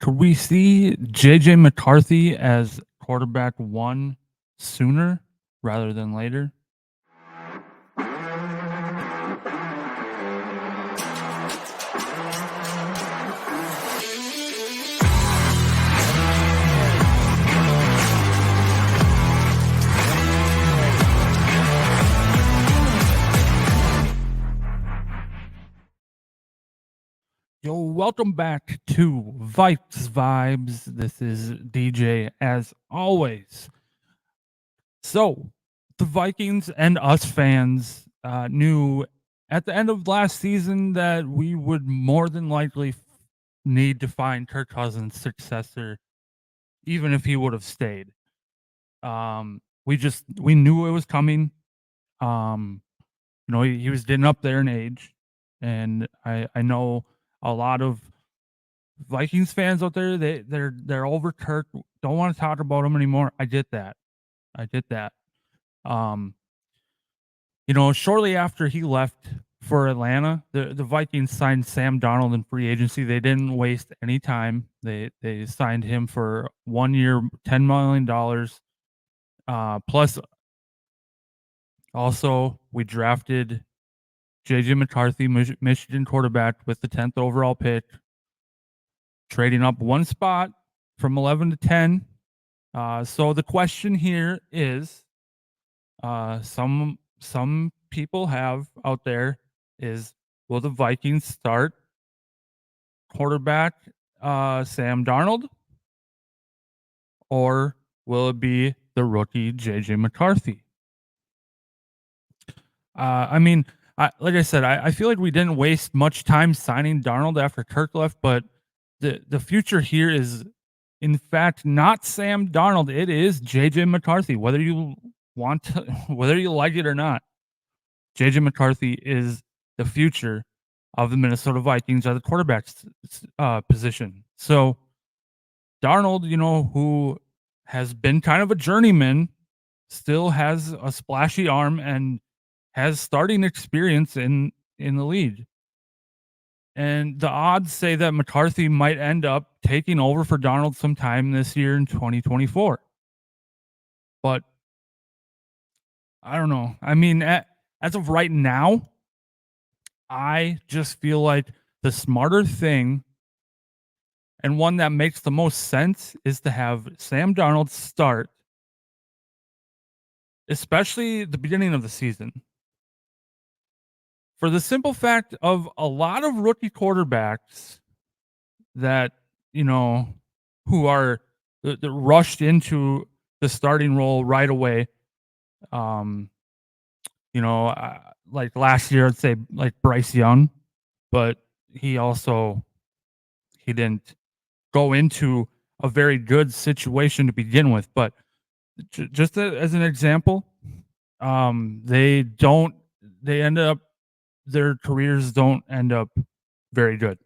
Could we see JJ McCarthy as quarterback one sooner rather than later? Yo, welcome back to Vikes Vibes. This is DJ as always. So, the Vikings and us fans knew at the end of last season that we would more than likely need to find Kirk Cousins' successor, even if he would have stayed. We knew it was coming. He was getting up there in age, and I know a lot of Vikings fans out there, they're over Kirk, don't want to talk about him anymore. I get that. Um, Shortly after he left for Atlanta, the Vikings signed Sam Darnold in free agency. They didn't waste any time. They signed him for 1 year, $10 million. Plus, also we drafted JJ McCarthy, Michigan quarterback, with the 10th overall pick, trading up one spot from 11 to 10. So the question here is, some people have out there is, will the Vikings start quarterback Sam Darnold, or will it be the rookie JJ McCarthy? Like I said, I feel like we didn't waste much time signing Darnold after Kirk left, but the future here is, in fact, not Sam Darnold. It is JJ McCarthy. Whether you like it or not, JJ McCarthy is the future of the Minnesota Vikings at the quarterback position. So Darnold, who has been kind of a journeyman, still has a splashy arm and has starting experience in the league. And the odds say that McCarthy might end up taking over for Darnold sometime this year in 2024. But I don't know. I mean, as of right now, I just feel like the smarter thing and one that makes the most sense is to have Sam Darnold start, especially the beginning of the season. For the simple fact of a lot of rookie quarterbacks that, who are rushed into the starting role right away. Like last year, I'd say like Bryce Young, but he didn't go into a very good situation to begin with. But just as an example, their careers don't end up very good.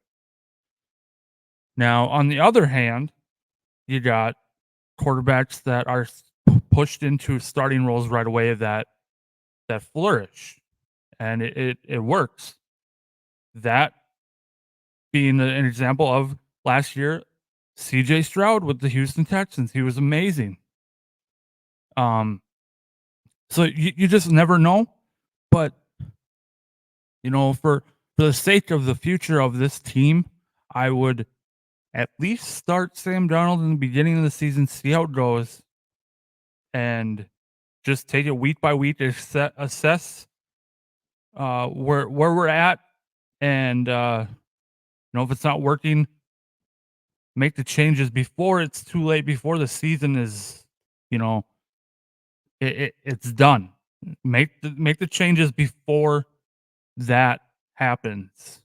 Now, on the other hand, you got quarterbacks that are pushed into starting roles right away that flourish, and it works. That being an example of last year, CJ Stroud with the Houston Texans. He was amazing. So you just never know, but for the sake of the future of this team, I would at least start Sam Darnold in the beginning of the season, see how it goes, and just take it week by week to assess where we're at, and if it's not working, make the changes before it's too late, before the season is, it's done. Make the changes before that happens.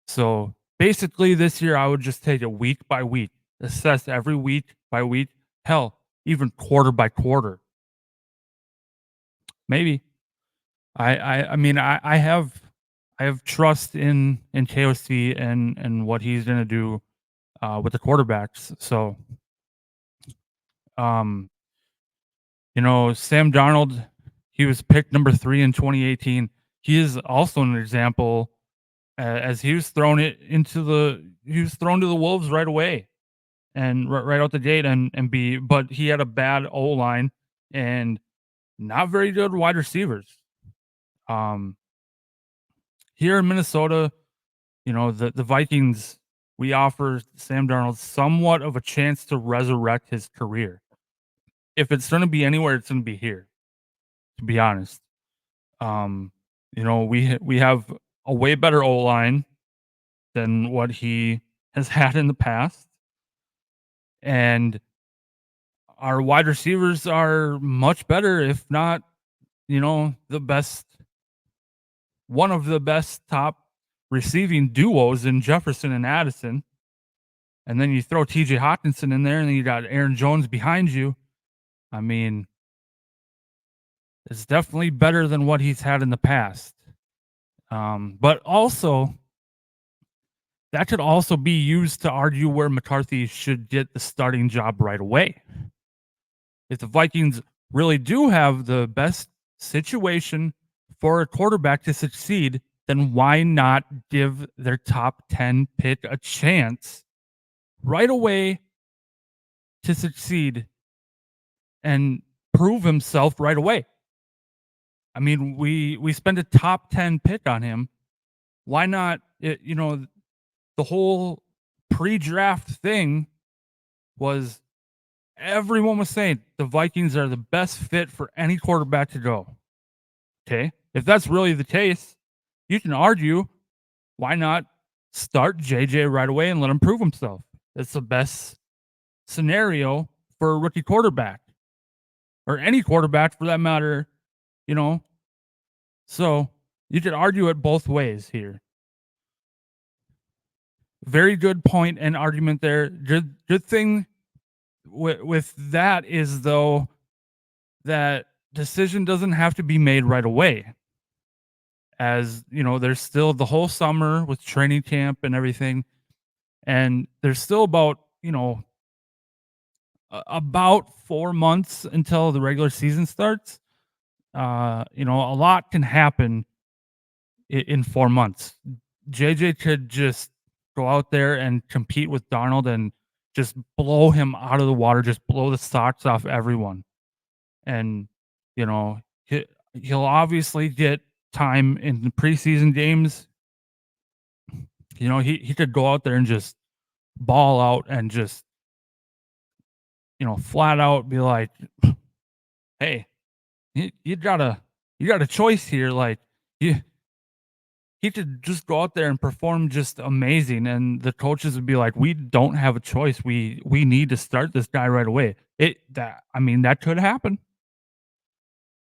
So basically, this year I would just take it week by week, assess every week by week, hell, even quarter by quarter. Maybe. I have trust in KOC and what he's gonna do with the quarterbacks. So, Sam Darnold, he was picked number 3 in 2018. He is also an example, as he was thrown to the wolves right away. and right out the gate and be, but he had a bad O line and not very good wide receivers. Um, Here in Minnesota, the Vikings, we offer Sam Darnold somewhat of a chance to resurrect his career. If it's going to be anywhere, it's going to be here. To be honest, um, we have a way better O line than what he has had in the past, and our wide receivers are much better, if not, the best, one of the best top receiving duos in Jefferson and Addison. And then you throw TJ Hawkinson in there, and then you got Aaron Jones behind you. I mean, it's definitely better than what he's had in the past. But also, that could also be used to argue where McCarthy should get the starting job right away. If the Vikings really do have the best situation for a quarterback to succeed, then why not give their top 10 pick a chance right away to succeed and prove himself right away? I mean, we spent a top 10 pick on him. Why not? The whole pre-draft thing was, everyone was saying the Vikings are the best fit for any quarterback to go. Okay, if that's really the case, you can argue, why not start JJ right away and let him prove himself? It's the best scenario for a rookie quarterback, or any quarterback for that matter. So you could argue it both ways here. Very good point and argument there. Good thing with that is, though, that decision doesn't have to be made right away. As there's still the whole summer with training camp and everything, and there's still about about 4 months until the regular season starts. A lot can happen in 4 months. JJ could just go out there and compete with Darnold and just blow him out of the water, just blow the socks off everyone. And, he'll obviously get time in the preseason games. He could go out there and just ball out and just, flat out be like, hey, you got a choice here. Like, he could just go out there and perform just amazing, and the coaches would be like, "We don't have a choice. We need to start this guy right away." That could happen.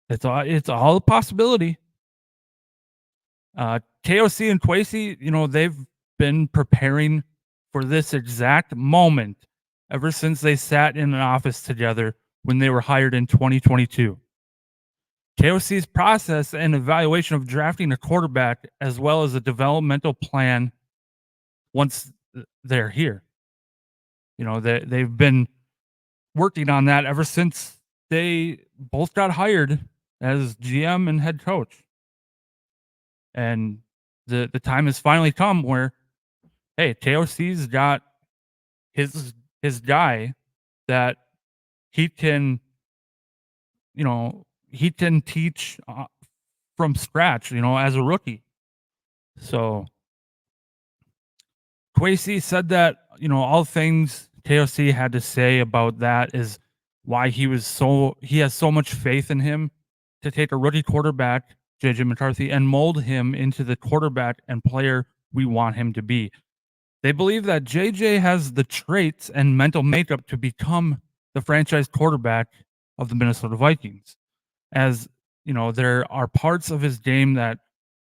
It's all a possibility. KOC and Kwesi, they've been preparing for this exact moment ever since they sat in an office together when they were hired in 2022. KOC's process and evaluation of drafting a quarterback, as well as a developmental plan once they're here. They've been working on that ever since they both got hired as GM and head coach. And the time has finally come where, hey, KOC's got his guy that he can, he can teach from scratch, as a rookie. So Kwesi said that, all things KOC had to say about that is why he has so much faith in him to take a rookie quarterback, JJ McCarthy, and mold him into the quarterback and player we want him to be. They believe that JJ has the traits and mental makeup to become the franchise quarterback of the Minnesota Vikings. As there are parts of his game that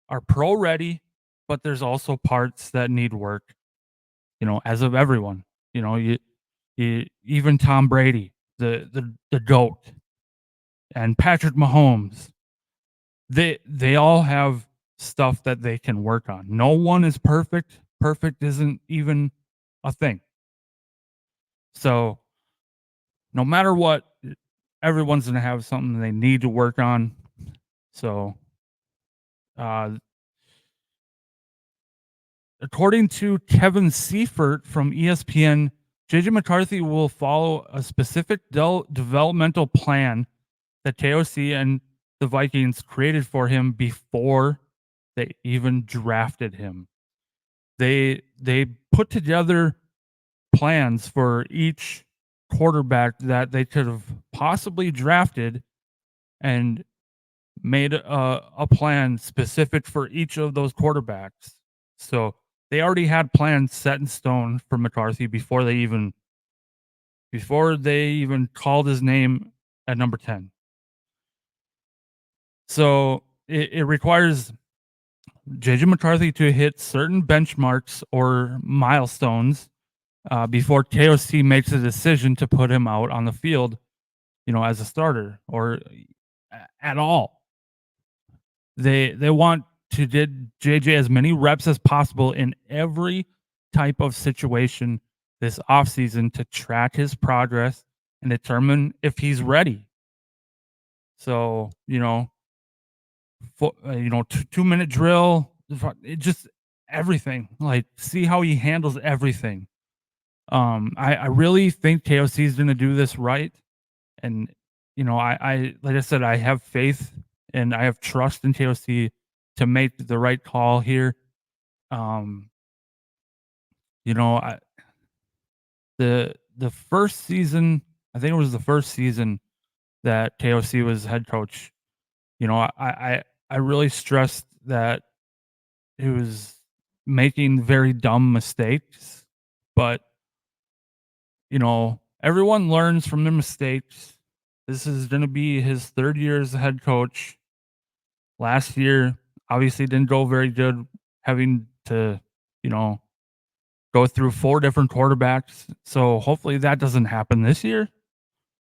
are pro ready, but there's also parts that need work. As of everyone, even Tom Brady, the GOAT, and Patrick Mahomes, they all have stuff that they can work on. No one is perfect. Perfect isn't even a thing. So no matter what, everyone's going to have something they need to work on. So, according to Kevin Seifert from ESPN, JJ McCarthy will follow a specific developmental plan that KOC and the Vikings created for him before they even drafted him. They put together plans for each quarterback that they could have possibly drafted and made a plan specific for each of those quarterbacks. So they already had plans set in stone for McCarthy before they even called his name at number 10. So it requires JJ McCarthy to hit certain benchmarks or milestones before KOC makes a decision to put him out on the field, as a starter or at all. They want to get JJ as many reps as possible in every type of situation this offseason to track his progress and determine if he's ready. So, 2-minute drill, it just everything. Like, see how he handles everything. I really think KOC is going to do this right, and I like I said, I have faith and I have trust in KOC to make the right call here. Um, I the first season, I think it was the first season that KOC was head coach. I really stressed that he was making very dumb mistakes, but everyone learns from their mistakes. This is going to be his third year as a head coach. Last year, obviously, didn't go very good, having to, you know, go through 4 different quarterbacks. So hopefully that doesn't happen this year.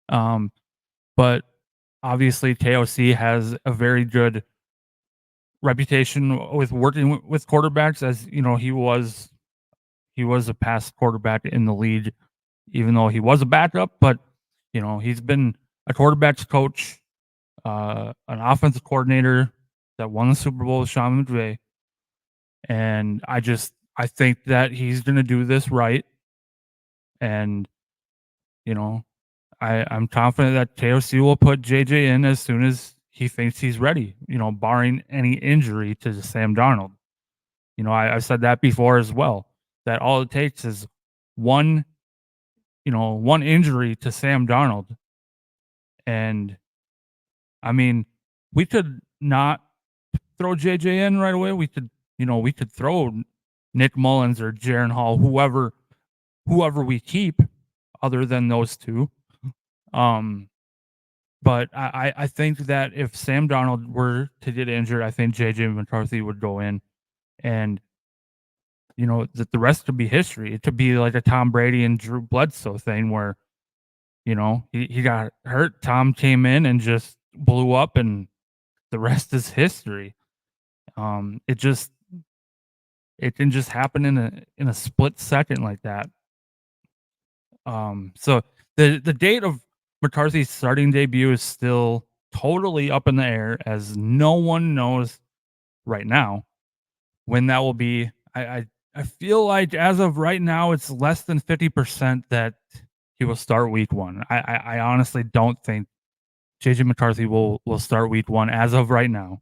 Um, but obviously, KOC has a very good reputation with working with quarterbacks, as he was a past quarterback in the league, even though he was a backup. But he's been a quarterbacks coach, an offensive coordinator that won the Super Bowl with Sean McVay, and I think that he's going to do this right, and you know I'm confident that KOC will put JJ in as soon as he thinks he's ready. Barring any injury to Sam Darnold. I've said that before as well. That all it takes is one one injury to Sam Darnold. And I mean, we could not throw JJ in right away. We could throw Nick Mullins or Jaron Hall, whoever we keep other than those two. But I think that if Sam Darnold were to get injured, I think JJ McCarthy would go in, and that the rest could be history. It could be like a Tom Brady and Drew Bledsoe thing where he got hurt. Tom came in and just blew up, and the rest is history. It can just happen in a split second like that. So the date of McCarthy's starting debut is still totally up in the air, as no one knows right now when that will be. I feel like as of right now, it's less than 50% that he will start week 1. I honestly don't think JJ McCarthy will start week 1 as of right now.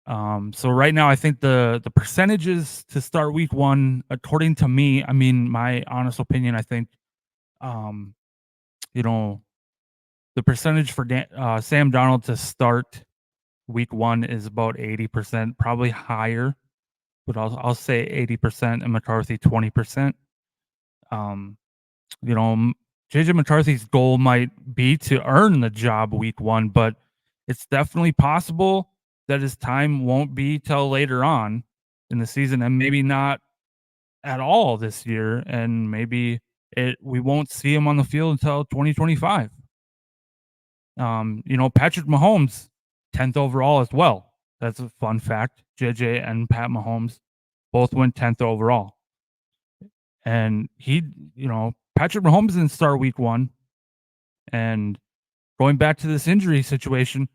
So right now, I think the percentages to start week 1, according to me, I mean, my honest opinion, I think, um, you know, the percentage for Sam Darnold to start week 1 is about 80%, probably higher, but I'll say 80%, and McCarthy 20%. Um, JJ McCarthy's goal might be to earn the job week 1, but it's definitely possible that his time won't be till later on in the season, and maybe not at all this year, and maybe we won't see him on the field until 2025. Patrick Mahomes, 10th overall as well. That's a fun fact. JJ and Pat Mahomes both went 10th overall. And Patrick Mahomes didn't start week 1. And going back to this injury situation,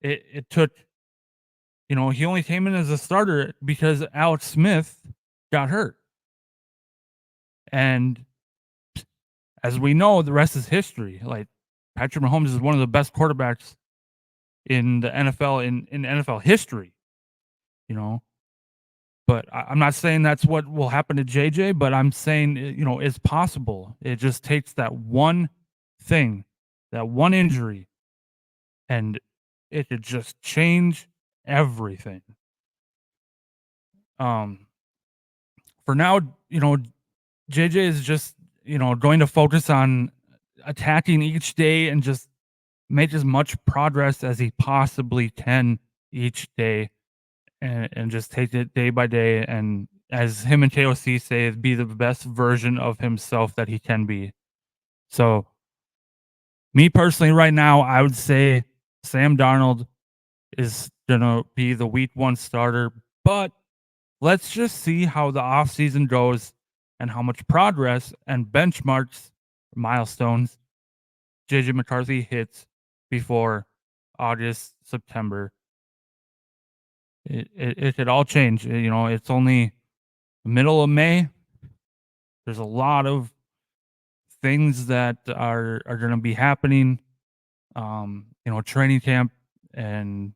it took, he only came in as a starter because Alex Smith got hurt. And as we know, the rest is history. Like Patrick Mahomes is one of the best quarterbacks in the NFL in NFL history, you know. But I'm not saying that's what will happen to JJ, but I'm saying it's possible. It just takes that one thing, that one injury, and it could just change everything. Um, for now, JJ is just going to focus on attacking each day and just make as much progress as he possibly can each day, and just take it day by day, and as him and KOC say, be the best version of himself that he can be. So, me personally, right now, I would say Sam Darnold is gonna be the week 1 starter, but let's just see how the offseason goes and how much progress and benchmarks, milestones JJ McCarthy hits before August, September. It could all change. It's only middle of May. There's a lot of things that are going to be happening. Training camp, and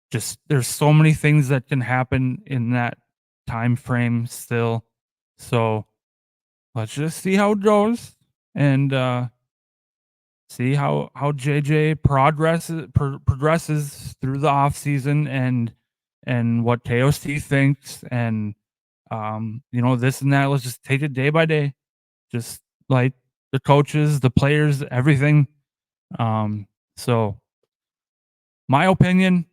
just there's so many things that can happen in that time frame still. So let's just see how it goes, and see how JJ progresses through the off season, and what KOC thinks, and this and that. Let's just take it day by day, just like the coaches, the players, everything. So my opinion,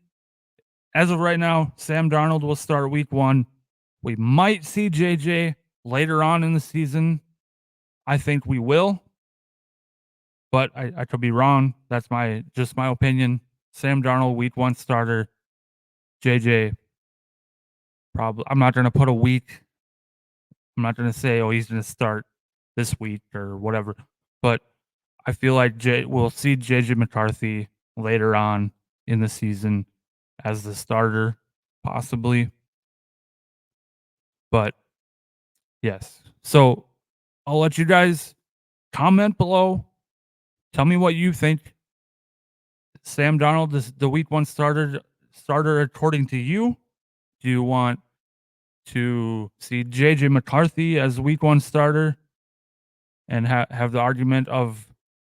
as of right now, Sam Darnold will start week 1. We might see JJ later on in the season. I think we will, but I could be wrong. That's just my opinion. Sam Darnold, week 1 starter. JJ, probably. I'm not going to put a week. I'm not going to say, oh, he's going to start this week or whatever. But I feel like we'll see JJ McCarthy later on in the season as the starter, possibly. But yes. So I'll let you guys comment below. Tell me what you think. Sam Darnold is the week 1 starter according to you. Do you want to see JJ McCarthy as week 1 starter and have the argument of,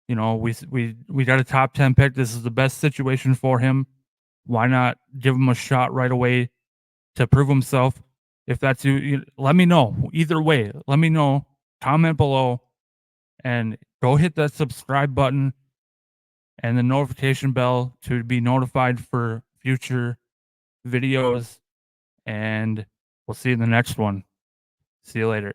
we got a top 10 pick. This is the best situation for him. Why not give him a shot right away to prove himself? If that's you, let me know. Either way, let me know. Comment below and go hit that subscribe button and the notification bell to be notified for future videos. And we'll see you in the next one. See you later.